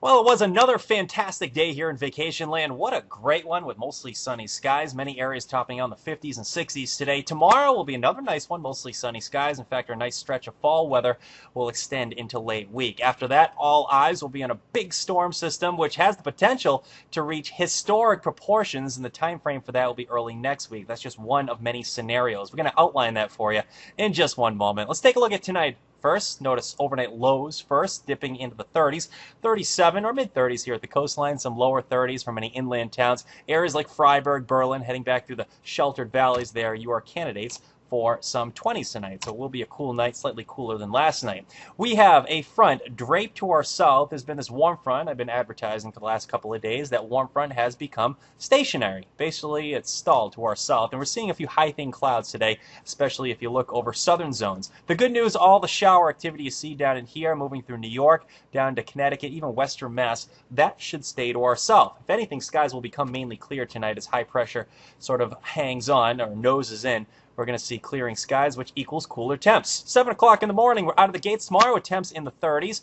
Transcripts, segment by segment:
Well, it was another fantastic day here in Vacation Land. What a great one with mostly sunny skies. Many areas topping on the 50s and 60s today. Tomorrow will be another nice one, mostly sunny skies. In fact, our nice stretch of fall weather will extend into late week. After that, all eyes will be on a big storm system, which has the potential to reach historic proportions, and the time frame for that will be early next week. That's just one of many scenarios. We're going to outline that for you in just one moment. Let's take a look at tonight. First, notice overnight lows first, dipping into the 30s, 37 or mid-30s here at the coastline, some lower 30s for many inland towns. Areas like Freiburg, Berlin, heading back through the sheltered valleys there, you are candidates for some 20s tonight. So it will be a cool night, slightly cooler than last night. We have a front draped to our south. There's been this warm front I've been advertising for the last couple of days. That warm front has become stationary. Basically, it's stalled to our south, and we're seeing a few high-thin clouds today, especially if you look over southern zones. The good news, all the shower activity you see down in here, moving through New York, down to Connecticut, even western Mass, that should stay to our south. If anything, skies will become mainly clear tonight as high pressure sort of hangs on or noses in. We're going to see clearing skies, which equals cooler temps. 7 o'clock in the morning, we're out of the gates tomorrow with temps in the 30s.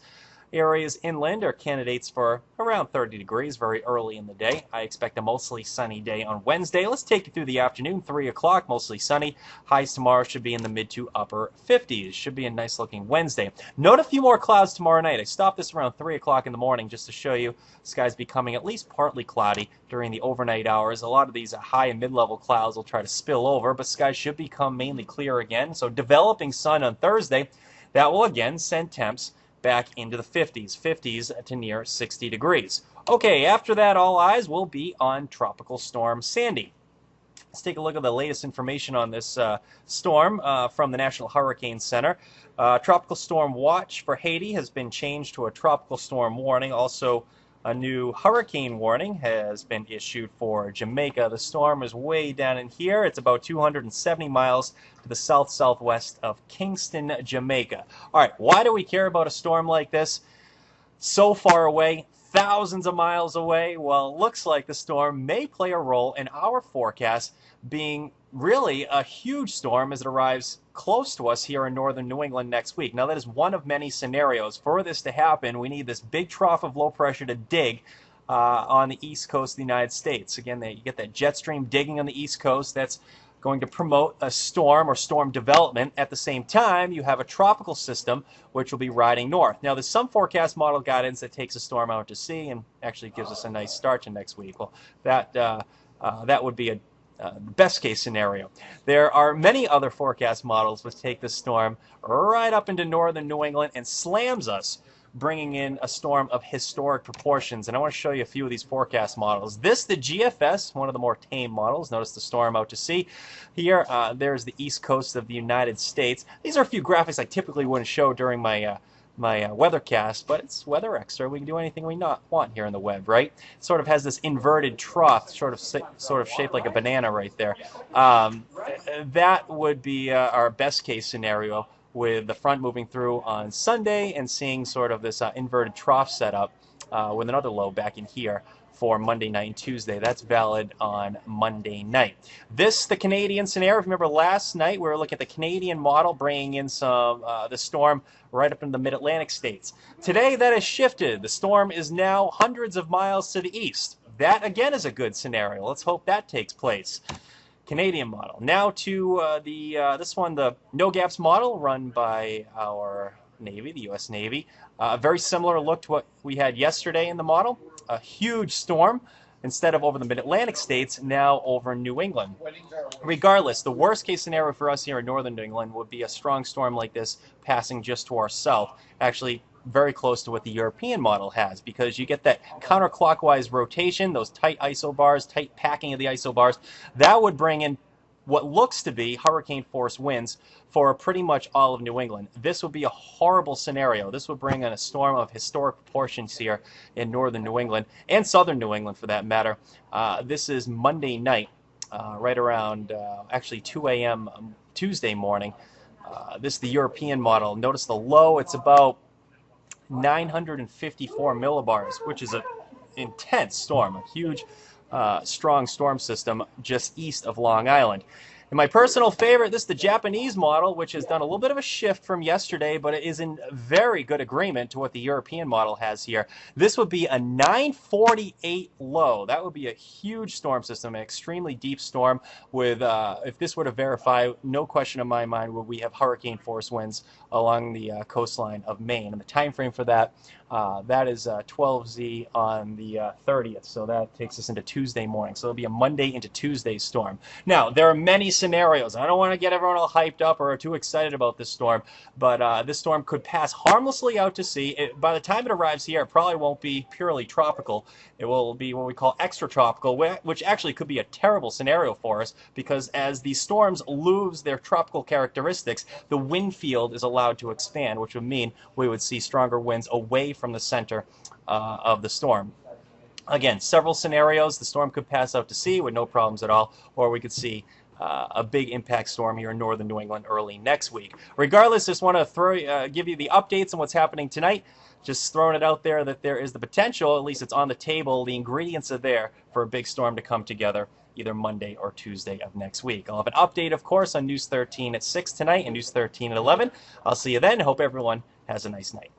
Areas inland are candidates for around 30 degrees very early in the day. I expect a mostly sunny day on Wednesday. Let's take you through the afternoon. 3 o'clock, mostly sunny. Highs tomorrow should be in the mid to upper 50s. Should be a nice looking Wednesday. Note a few more clouds tomorrow night. I stopped this around 3 o'clock in the morning just to show you skies becoming at least partly cloudy during the overnight hours. A lot of these high and mid-level clouds will try to spill over, but skies should become mainly clear again. So developing sun on Thursday, that will again send temps back into the 50s to near 60 degrees. Okay, after that, all eyes will be on Tropical Storm Sandy. Let's take a look at the latest information on this storm from the National Hurricane Center. Tropical Storm Watch for Haiti has been changed to a Tropical Storm Warning. Also, a new hurricane warning has been issued for Jamaica. The storm is way down in here. It's about 270 miles to the south-southwest of Kingston, Jamaica. All right, why do we care about a storm like this? So far away, thousands of miles away. Well, it looks like the storm may play a role in our forecast being really a huge storm as it arrives close to us here in northern New England next week. Now, that is one of many scenarios. For this to happen, we need this big trough of low pressure to dig on the east coast of the United States. Again, you get that jet stream digging on the east coast. That's going to promote a storm or storm development. At the same time, you have a tropical system which will be riding north. Now, there's some forecast model guidance that takes a storm out to sea and actually gives us a nice start to next week. Well, that would be a best case scenario. There are many other forecast models which take this storm right up into northern New England and slams us, bringing in a storm of historic proportions. And I want to show you a few of these forecast models. This, the GFS, one of the more tame models. Notice the storm out to sea. Here, there's the east coast of the United States. These are a few graphics I typically wouldn't show during my weathercast, but it's Weather Extra. We can do anything we want here on the web, right? It sort of has this inverted trough, sort of shaped like a banana right there. That would be our best case scenario, with the front moving through on Sunday and seeing sort of this inverted trough setup with another low back in here for Monday night and Tuesday. That's valid on Monday night. This, the Canadian scenario. Remember last night we were looking at the Canadian model, bringing in the storm right up into the mid-Atlantic states. Today that has shifted. The storm is now hundreds of miles to the east. That again is a good scenario. Let's hope that takes place. Canadian model. Now to this one, the no gaps model run by our Navy, the U.S. Navy. A very similar look to what we had yesterday in the model. A huge storm, instead of over the mid-Atlantic states, now over New England. Regardless, the worst case scenario for us here in northern New England would be a strong storm like this passing just to our south. Actually, very close to what the European model has, because you get that counterclockwise rotation, those tight isobars, tight packing of the isobars. That would bring in what looks to be hurricane force winds for pretty much all of New England. This would be a horrible scenario. This would bring in a storm of historic proportions here in northern New England, and southern New England for that matter. This is Monday night, right around actually 2 a.m. Tuesday morning. This is the European model. Notice the low, it's about 954 millibars, which is an intense storm, a huge strong storm system just east of Long Island. And my personal favorite, this is the Japanese model, which has done a little bit of a shift from yesterday, but it is in very good agreement to what the European model has here. This would be a 948 low. That would be a huge storm system, an extremely deep storm with, if this were to verify, no question in my mind, would we have hurricane force winds along the coastline of Maine. And the time frame for that, that is 12Z on the 30th, so that takes us into Tuesday morning. So it'll be a Monday into Tuesday storm. Now, there are many scenarios. I don't want to get everyone all hyped up or too excited about this storm, but this storm could pass harmlessly out to sea. By the time it arrives here, it probably won't be purely tropical. It will be what we call extratropical, which actually could be a terrible scenario for us because as these storms lose their tropical characteristics, the wind field is allowed to expand, which would mean we would see stronger winds away from the center of the storm. Again, several scenarios. The storm could pass out to sea with no problems at all, or we could see a big impact storm here in northern New England early next week. Regardless, just want to give you the updates on what's happening tonight. Just throwing it out there that there is the potential, at least it's on the table, the ingredients are there for a big storm to come together either Monday or Tuesday of next week. I'll have an update, of course, on News 13 at 6 tonight and News 13 at 11. I'll see you then. Hope everyone has a nice night.